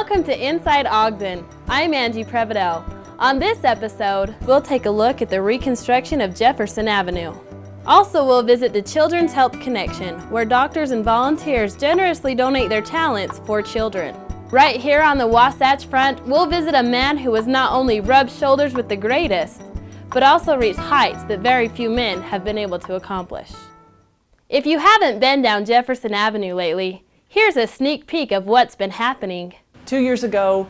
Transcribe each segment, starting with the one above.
Welcome to Inside Ogden. I'm Angie Prevedel. On this episode, we'll take a look at the reconstruction of Jefferson Avenue. Also, we'll visit the Children's Health Connection, where doctors and volunteers generously donate their talents for children. Right here on the Wasatch Front, we'll visit a man who has not only rubbed shoulders with the greatest, but also reached heights that very few men have been able to accomplish. If you haven't been down Jefferson Avenue lately, here's a sneak peek of what's been happening. 2 years ago,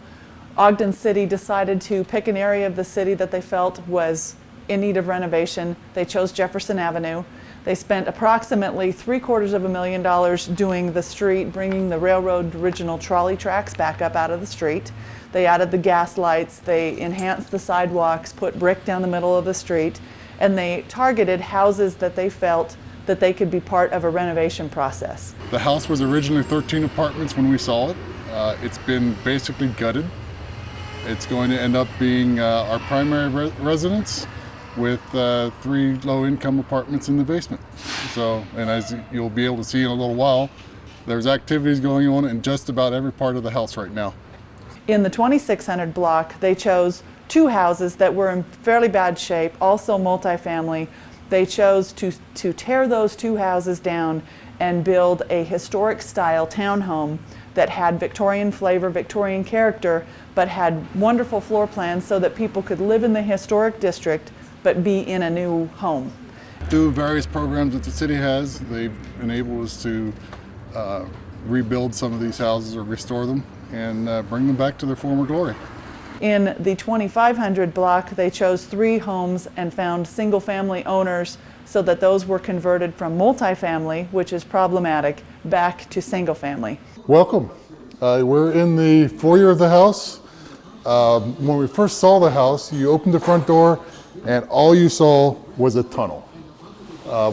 Ogden City decided to pick an area of the city that they felt was in need of renovation. They chose Jefferson Avenue. They spent approximately $750,000 doing the street, bringing the railroad original trolley tracks back up out of the street. They added the gas lights, they enhanced the sidewalks, put brick down the middle of the street, and they targeted houses that they felt that they could be part of a renovation process. The house was originally 13 apartments when we saw it. It's been basically gutted. It's going to end up being our primary residence with 3 low-income apartments in the basement. So, and as you'll be able to see in a little while, there's activities going on in just about every part of the house right now. In the 2600 block, they chose 2 houses that were in fairly bad shape, also multifamily. They chose to tear those 2 houses down and build a historic style townhome that had Victorian flavor, Victorian character, but had wonderful floor plans so that people could live in the historic district but be in a new home. Through various programs that the city has, they've enabled us to rebuild some of these houses or restore them and bring them back to their former glory. In the 2500 block, they chose 3 homes and found single-family owners so that those were converted from multifamily, which is problematic, back to single-family. Welcome. We're in the foyer of the house. When we first saw the house, you opened the front door and all you saw was a tunnel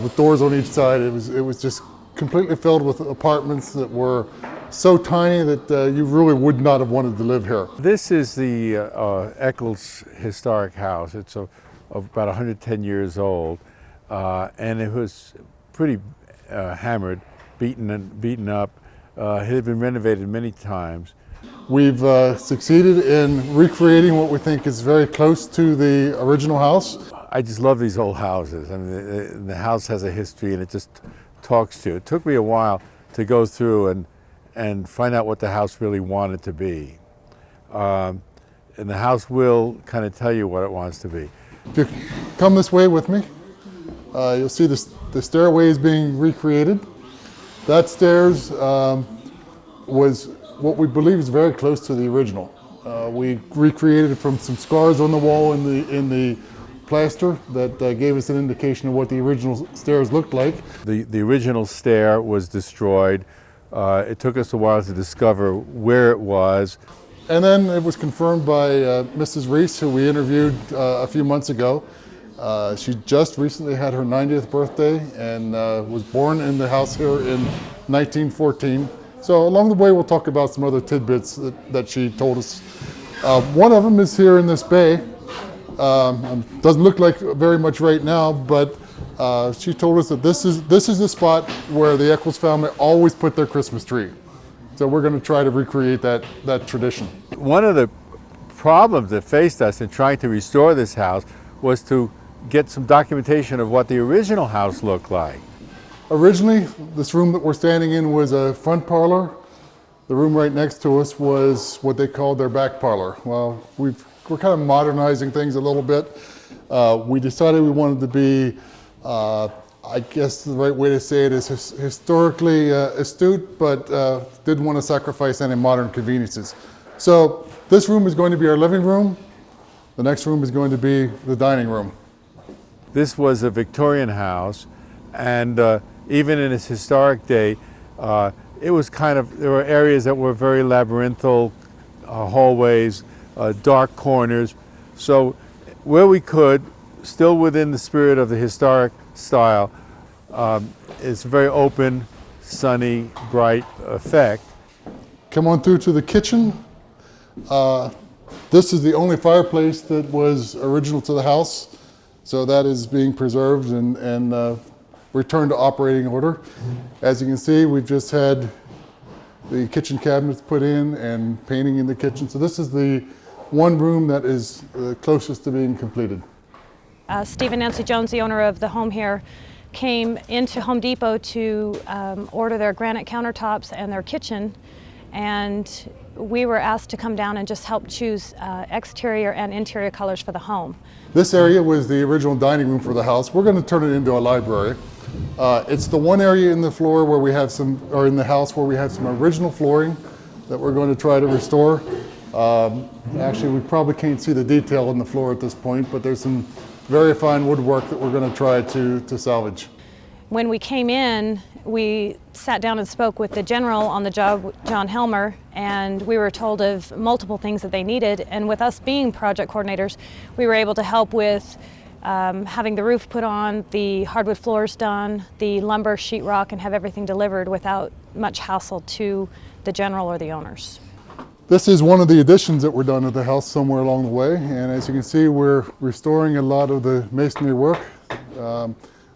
with doors on each side. It was just completely filled with apartments that were so tiny that you really would not have wanted to live here. This is the Eccles Historic House. It's about 110 years old, and it was pretty hammered, beaten up. It had been renovated many times. We've succeeded in recreating what we think is very close to the original house. I just love these old houses. I mean, the house has a history and it just talks to you. It took me a while to go through and find out what the house really wanted to be. And the house will kind of tell you what it wants to be. If you come this way with me, you'll see the stairway is being recreated. That stairs was what we believe is very close to the original. We recreated it from some scars on the wall in the plaster that gave us an indication of what the original stairs looked like. The original stair was destroyed. It took us a while to discover where it was. And then it was confirmed by Mrs. Reese, who we interviewed a few months ago. She just recently had her 90th birthday and was born in the house here in 1914. So along the way we'll talk about some other tidbits that she told us. One of them is here in this bay. Doesn't look like very much right now, but she told us that this is the spot where the Eccles family always put their Christmas tree. So we're going to try to recreate that tradition. One of the problems that faced us in trying to restore this house was to get some documentation of what the original house looked like. Originally, this room that we're standing in was a front parlor. The room right next to us was what they called their back parlor. Well, we're kind of modernizing things a little bit. We decided we wanted to be, I guess the right way to say it is historically astute, but didn't want to sacrifice any modern conveniences. So this room is going to be our living room. The next room is going to be the dining room. This was a Victorian house, and even in its historic day, it was there were areas that were very labyrinthal, hallways, dark corners. So where we could, still within the spirit of the historic style, it's a very open, sunny, bright effect. Come on through to the kitchen. This is the only fireplace that was original to the house. So that is being preserved and returned to operating order. As you can see, we've just had the kitchen cabinets put in and painting in the kitchen. So this is the one room that is closest to being completed. Steve and Nancy Jones, the owner of the home here, came into Home Depot to order their granite countertops and their kitchen, and we were asked to come down and just help choose exterior and interior colors for the home. This area was the original dining room for the house. We're going to turn it into a library. It's the one area in the floor where we have some, or in the house where we have some original flooring that we're going to try to restore. Actually, we probably can't see the detail in the floor at this point, but there's some very fine woodwork that we're going to try to salvage. When we came in, we sat down and spoke with the general on the job, John Helmer, and we were told of multiple things that they needed. And with us being project coordinators, we were able to help with having the roof put on, the hardwood floors done, the lumber, sheetrock, and have everything delivered without much hassle to the general or the owners. This is one of the additions that were done to the house somewhere along the way, and as you can see, we're restoring a lot of the masonry work.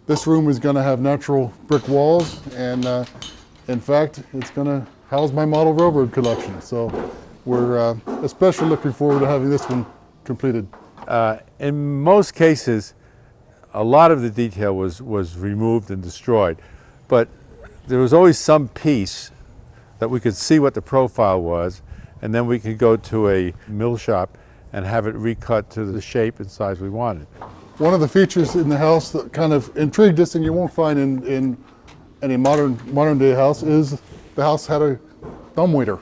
This room is going to have natural brick walls, and in fact, it's going to house my model railroad collection. So we're especially looking forward to having this one completed. In most cases, a lot of the detail was removed and destroyed, but there was always some piece that we could see what the profile was, and then we could go to a mill shop and have it recut to the shape and size we wanted. One of the features in the house that kind of intrigued us, and you won't find in any modern day house, is the house had a dumbwaiter.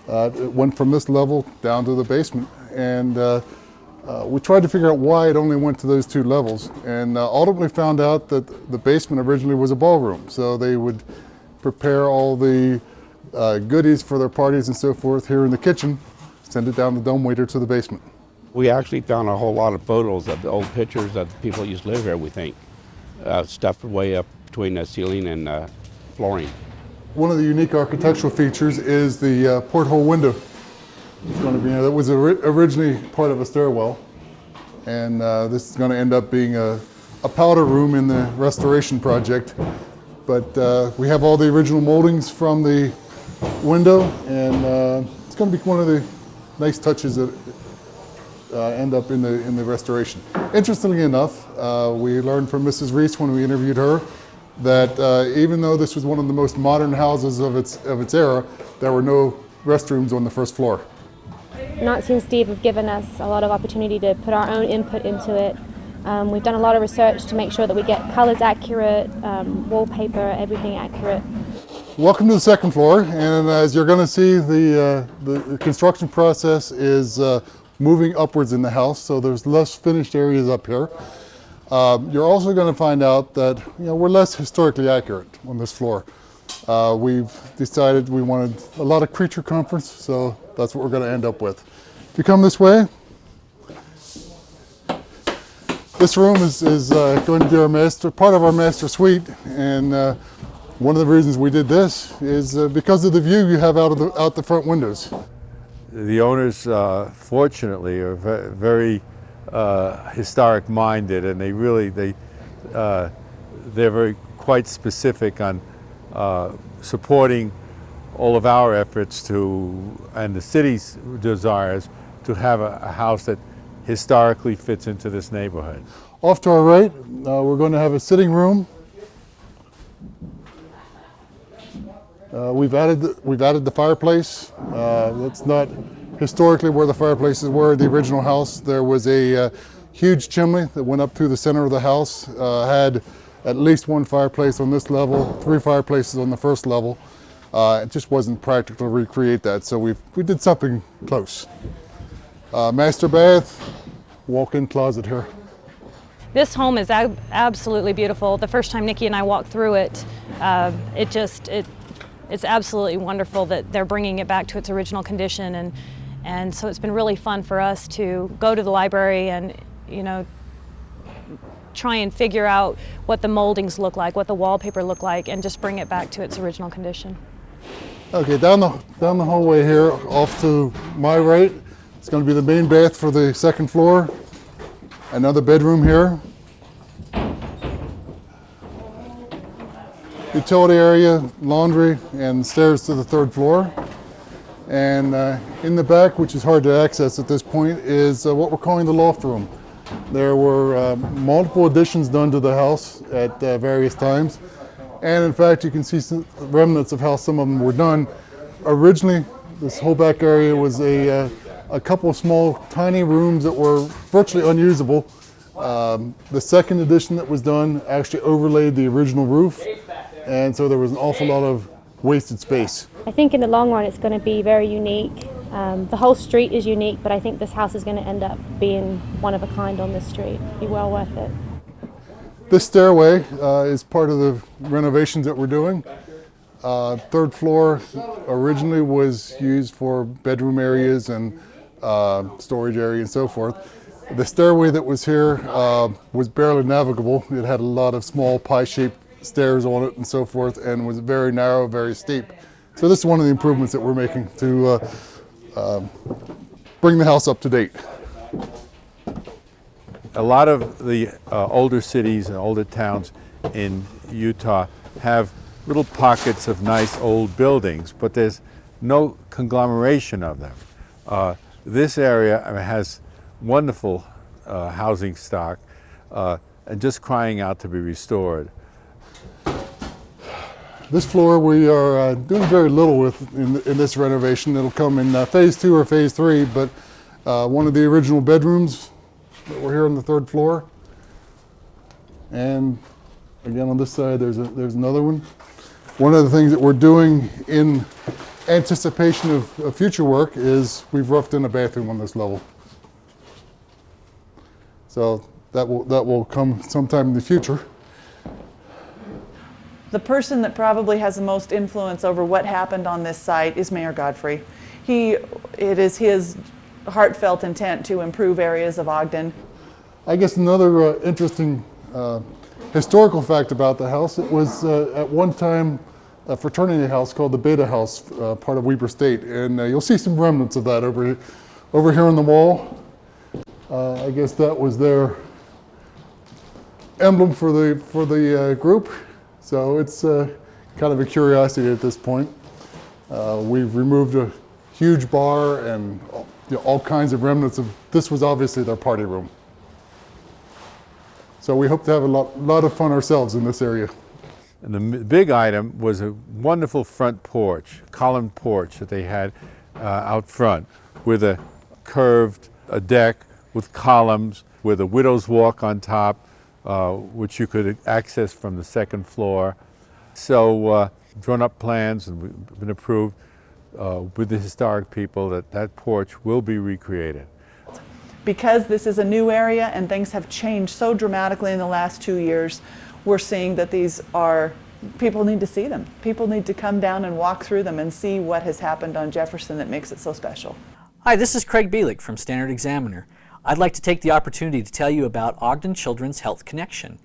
It went from this level down to the basement, and we tried to figure out why it only went to those two levels, and ultimately found out that the basement originally was a ballroom, so they would prepare all the goodies for their parties and so forth here in the kitchen, send it down the dumbwaiter to the basement. We actually found a whole lot of photos of the old pictures of the people who used to live here, we think, stuffed way up between the ceiling and flooring. One of the unique architectural features is the porthole window. It's going to be, that was originally part of a stairwell, and this is going to end up being a powder room in the restoration project. But we have all the original moldings from the window, and it's going to be one of the nice touches that end up in the restoration. Interestingly enough, we learned from Mrs. Reese when we interviewed her that even though this was one of the most modern houses of its era, there were no restrooms on the first floor. Nancy and Steve have given us a lot of opportunity to put our own input into it. We've done a lot of research to make sure that we get colors accurate, wallpaper, everything accurate. Welcome to the second floor, and as you're going to see, the construction process is moving upwards in the house, so there's less finished areas up here. You're also going to find out that we're less historically accurate on this floor. We've decided we wanted a lot of creature comforts, so that's what we're going to end up with. If you come this way, this room is going to be part of our master suite, and one of the reasons we did this is because of the view you have out the front windows. The owners, fortunately, are very historic minded, and they're very quite specific on supporting all of our efforts and the city's desires to have a house that historically fits into this neighborhood. Off to our right, we're going to have a sitting room. We've added the fireplace. That's not historically where the fireplaces were in the original house. There was a huge chimney that went up through the center of the house, had at least one fireplace on this level, 3 fireplaces on the first level. It just wasn't practical to recreate that, so we did something close. Master bath, walk-in closet here. This home is absolutely beautiful. The first time Nikki and I walked through it, it's absolutely wonderful that they're bringing it back to its original condition, and so it's been really fun for us to go to the library and try and figure out what the moldings look like, what the wallpaper look like, and just bring it back to its original condition. Okay, down the hallway here, off to my right, it's going to be the main bath for the second floor. Another bedroom here. utility area, laundry, and stairs to the 3rd floor. And in the back, which is hard to access at this point, is what we're calling the loft room. There were multiple additions done to the house at various times. And in fact, you can see some remnants of how some of them were done. Originally, this whole back area was a couple of small, tiny rooms that were virtually unusable. The second addition that was done actually overlaid the original roof, and so there was an awful lot of wasted space. I think in the long run it's going to be very unique. The whole street is unique, but I think this house is going to end up being one of a kind on this street. Be well worth it. This stairway is part of the renovations that we're doing. 3rd floor originally was used for bedroom areas and storage area and so forth. The stairway that was here was barely navigable. It had a lot of small pie-shaped stairs on it and so forth, and was very narrow, very steep. So this is one of the improvements that we're making to bring the house up to date. A lot of the older cities and older towns in Utah have little pockets of nice old buildings, but there's no conglomeration of them. This area has wonderful housing stock and just crying out to be restored. This floor we are doing very little with in this renovation. It'll come in phase 2 or phase 3, but one of the original bedrooms that were here on the 3rd floor. And again on this side there's another one. One of the things that we're doing in anticipation of future work is we've roughed in a bathroom on this level. So that will come sometime in the future. The person that probably has the most influence over what happened on this site is Mayor Godfrey. It is his heartfelt intent to improve areas of Ogden. I guess another interesting historical fact about the house, it was at one time a fraternity house called the Beta House, part of Weber State, and you'll see some remnants of that over here on the wall. I guess that was their emblem for the group. So it's kind of a curiosity at this point. We've removed a huge bar and all kinds of remnants of, this was obviously their party room. So we hope to have a lot of fun ourselves in this area. And the big item was a wonderful front porch, column porch that they had out front with a curved deck with columns with a widow's walk on top, which you could access from the 2nd floor. So drawn up plans and been approved with the historic people that porch will be recreated. Because this is a new area and things have changed so dramatically in the last 2 years, we're seeing that people need to see them. People need to come down and walk through them and see what has happened on Jefferson that makes it so special. Hi, this is Craig Bielik from Standard Examiner. I'd like to take the opportunity to tell you about Ogden Children's Health Connection.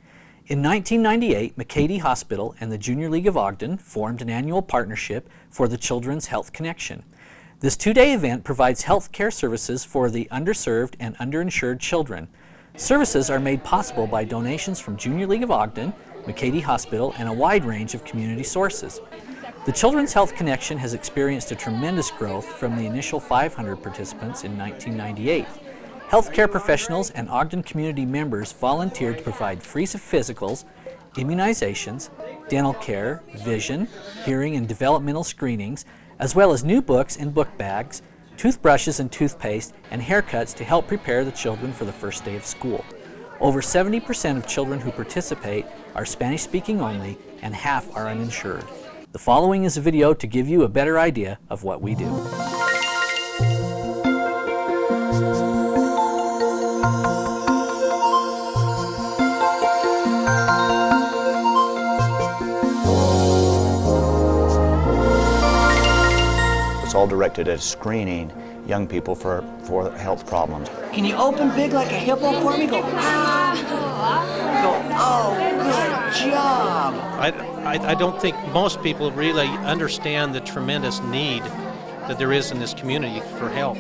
In 1998, McCady Hospital and the Junior League of Ogden formed an annual partnership for the Children's Health Connection. This 2-day event provides health care services for the underserved and underinsured children. Services are made possible by donations from Junior League of Ogden, McCady Hospital, and a wide range of community sources. The Children's Health Connection has experienced a tremendous growth from the initial 500 participants in 1998. Healthcare professionals and Ogden community members volunteered to provide free physicals, immunizations, dental care, vision, hearing and developmental screenings, as well as new books and book bags, toothbrushes and toothpaste, and haircuts to help prepare the children for the first day of school. Over 70% of children who participate are Spanish-speaking only, and half are uninsured. The following is a video to give you a better idea of what we do. It's all directed at screening young people for health problems. Can you open big like a hippo for me? Go, ah! Go, oh, good job! I don't think most people really understand the tremendous need that there is in this community for help.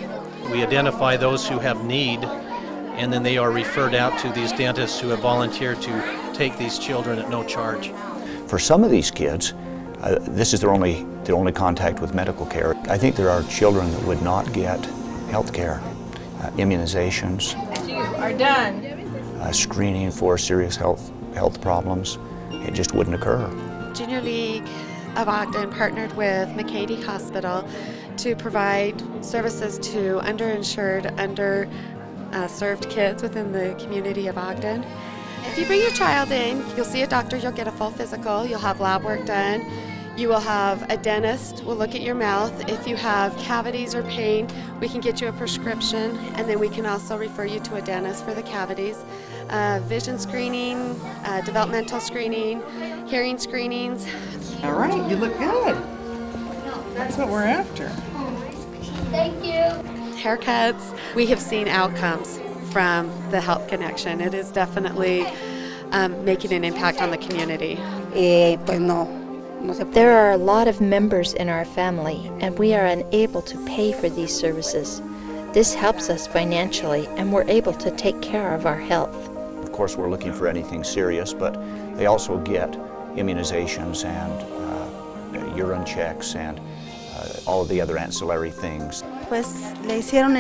We identify those who have need, and then they are referred out to these dentists who have volunteered to take these children at no charge. For some of these kids, this is their only contact with medical care. I think there are children that would not get health care, immunizations. You are done. Screening for serious health problems. It just wouldn't occur. Junior League of Ogden partnered with McCady Hospital to provide services to underinsured, underserved kids within the community of Ogden. If you bring your child in, you'll see a doctor, you'll get a full physical, you'll have lab work done, you will have a dentist, will look at your mouth. If you have cavities or pain, we can get you a prescription, and then we can also refer you to a dentist for the cavities. Vision screening, developmental screening, hearing screenings. All right, you look good. That's what we're after. Thank you. Haircuts. We have seen outcomes from the Health Connection. It is definitely making an impact on the community. There are a lot of members in our family, and we are unable to pay for these services. This helps us financially, and we're able to take care of our health. Of course, we're looking for anything serious, but they also get immunizations and urine checks and all of the other ancillary things.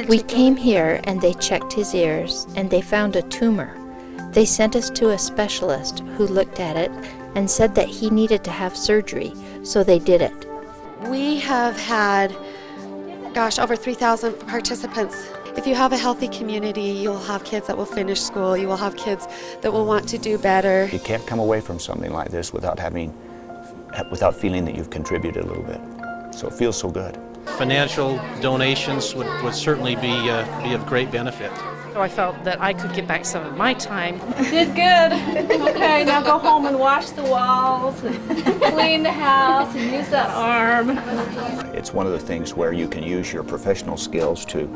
We came here and they checked his ears and they found a tumor. They sent us to a specialist who looked at it and said that he needed to have surgery, so they did it. We have had, over 3,000 participants. If you have a healthy community, you'll have kids that will finish school, you will have kids that will want to do better. You can't come away from something like this without feeling that you've contributed a little bit. So it feels so good. Financial donations would certainly be of great benefit. So I felt that I could give back some of my time. Did good. Okay, now go home and wash the walls, and clean the house, and use that arm. It's one of the things where you can use your professional skills to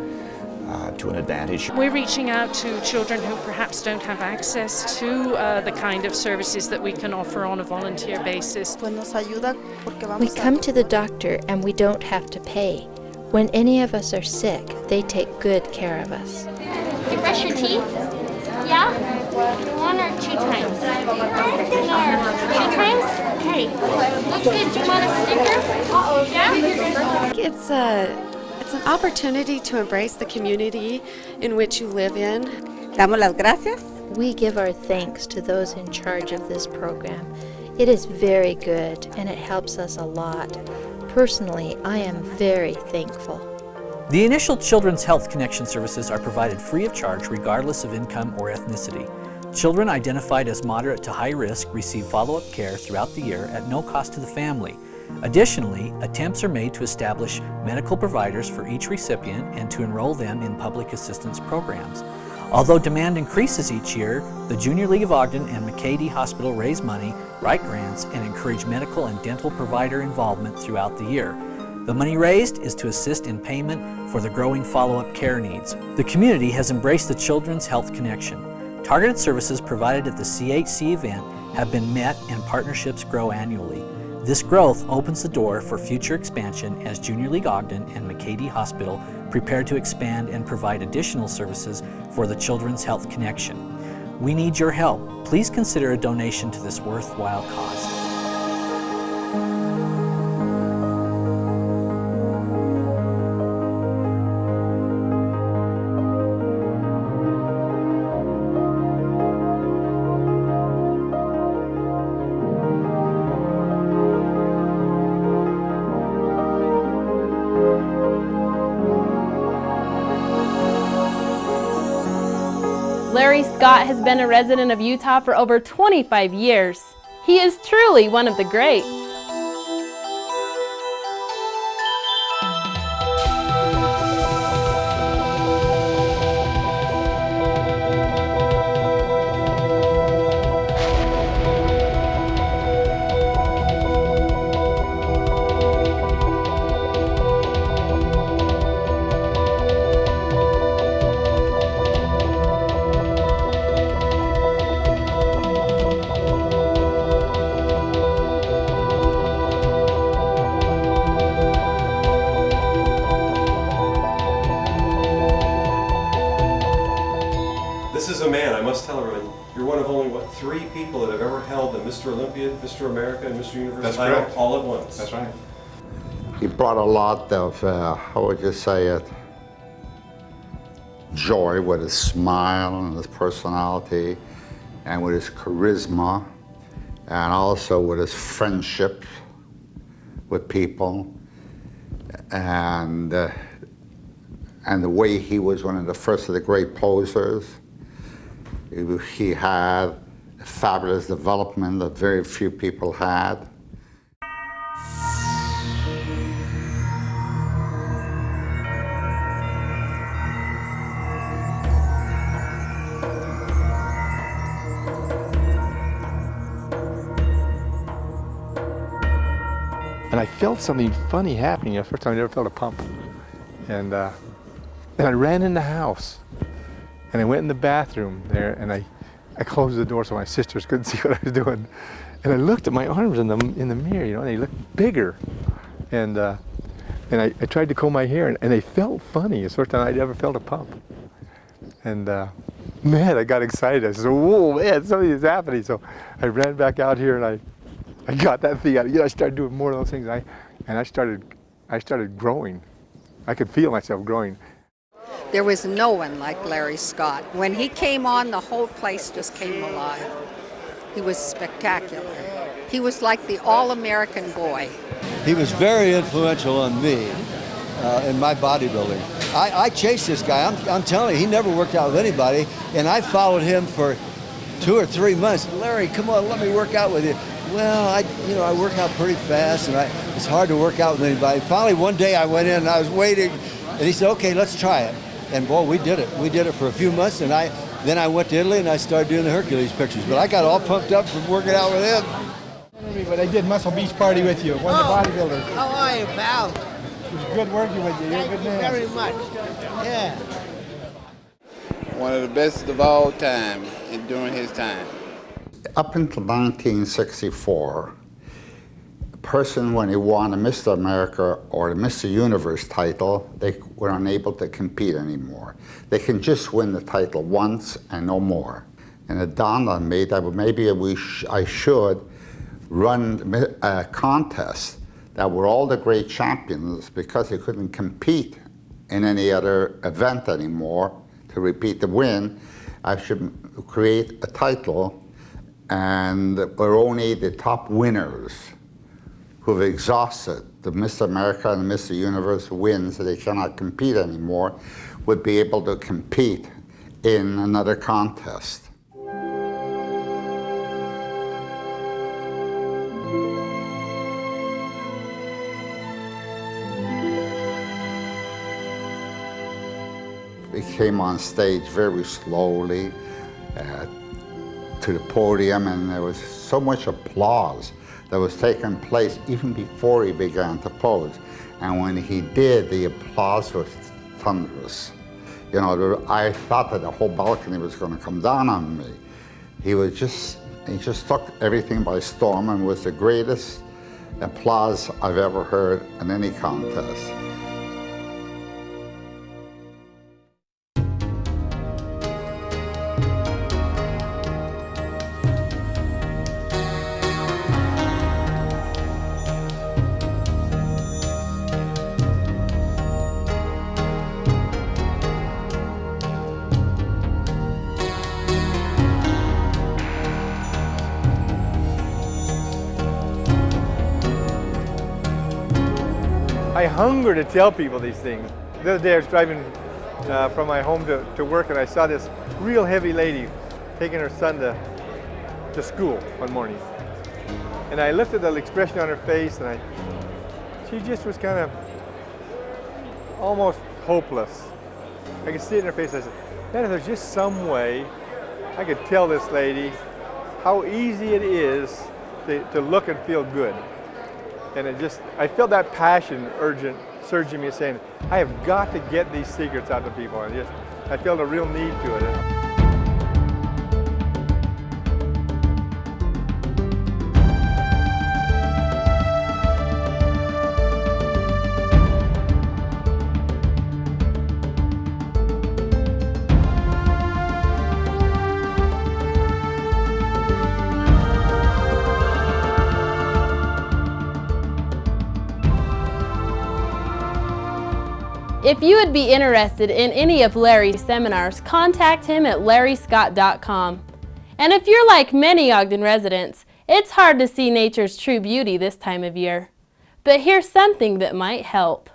an advantage. We're reaching out to children who perhaps don't have access to the kind of services that we can offer on a volunteer basis. We come to the doctor and we don't have to pay. When any of us are sick, they take good care of us. You brush your teeth? Yeah? 1 or 2 times? 2 times? Okay. Looks good. Do you want a sticker? Yeah? It's an opportunity to embrace the community in which you live in. Damos las gracias. We give our thanks to those in charge of this program. It is very good and it helps us a lot. Personally, I am very thankful. The initial Children's Health Connection services are provided free of charge regardless of income or ethnicity. Children identified as moderate to high risk receive follow-up care throughout the year at no cost to the family. Additionally, attempts are made to establish medical providers for each recipient and to enroll them in public assistance programs. Although demand increases each year, the Junior League of Ogden and McCady Hospital raise money, write grants, and encourage medical and dental provider involvement throughout the year. The money raised is to assist in payment for the growing follow-up care needs. The community has embraced the Children's Health Connection. Targeted services provided at the CHC event have been met and partnerships grow annually. This growth opens the door for future expansion as Junior League Ogden and McCady Hospital prepare to expand and provide additional services for the Children's Health Connection. We need your help. Please consider a donation to this worthwhile cause. Larry Scott has been a resident of Utah for over 25 years. He is truly one of the greats. of only, what, 3 people that have ever held the Mr. Olympia, Mr. America, and Mr. Universe That's title correct. all at once. That's right. He brought a lot of, how would you say it, joy with his smile and his personality and with his charisma and also with his friendship with people and the way he was one of the first of the great posers. He had a fabulous development that very few people had. And I felt something funny happening. The first time I ever felt a pump. And I ran in the house. And I went in the bathroom there, and I closed the door so my sisters couldn't see what I was doing. And I looked at my arms in the mirror, you know, and they looked bigger. And I tried to comb my hair, and they felt funny. It's the first time I'd ever felt a pump. And man, I got excited. I said, whoa, man, something is happening. So I ran back out here, and I got that thing out. You know, I started doing more of those things. I started growing. I could feel myself growing. There was no one like Larry Scott. When he came on, the whole place just came alive. He was spectacular. He was like the all-American boy. He was very influential on me in my bodybuilding. I chased this guy. I'm telling you, he never worked out with anybody, and I followed him for 2 or 3 months. Larry, come on, let me work out with you. Well, I work out pretty fast, and it's hard to work out with anybody. Finally, one day I went in and I was waiting, and he said, okay, let's try it. And boy, we did it. We did it for a few months, and then I went to Italy and I started doing the Hercules pictures. But I got all pumped up from working out with him. But I did Muscle Beach party with you, one of the bodybuilders. How are you, pal? It was good working with you. You're a good man. Thank you very much. Yeah. One of the best of all time during his time. Up until 1964, a person, when he won a Mr. America or a Mr. Universe title, they were unable to compete anymore. They can just win the title once and no more. And it dawned on me that maybe I should run a contest that were all the great champions, because they couldn't compete in any other event anymore to repeat the win. I should create a title, and where only the top winners who've exhausted the Mr. America and Mr. Universe wins, so they cannot compete anymore, would be able to compete in another contest. We came on stage very slowly to the podium, and there was so much applause that was taking place even before he began to pose. And when he did, the applause was thunderous. You know, I thought that the whole balcony was going to come down on me. He just took everything by storm and was the greatest applause I've ever heard in any contest. I hunger to tell people these things. The other day I was driving from my home to work, and I saw this real heavy lady taking her son to school one morning. And I looked at the expression on her face, and she just was kind of almost hopeless. I could see it in her face. I said, man, if there's just some way I could tell this lady how easy it is to look and feel good. And I felt that passion surging me, saying, I have got to get these secrets out to people. I felt a real need to it. If you would be interested in any of Larry's seminars, contact him at larryscott.com. And if you're like many Ogden residents, it's hard to see nature's true beauty this time of year. But here's something that might help.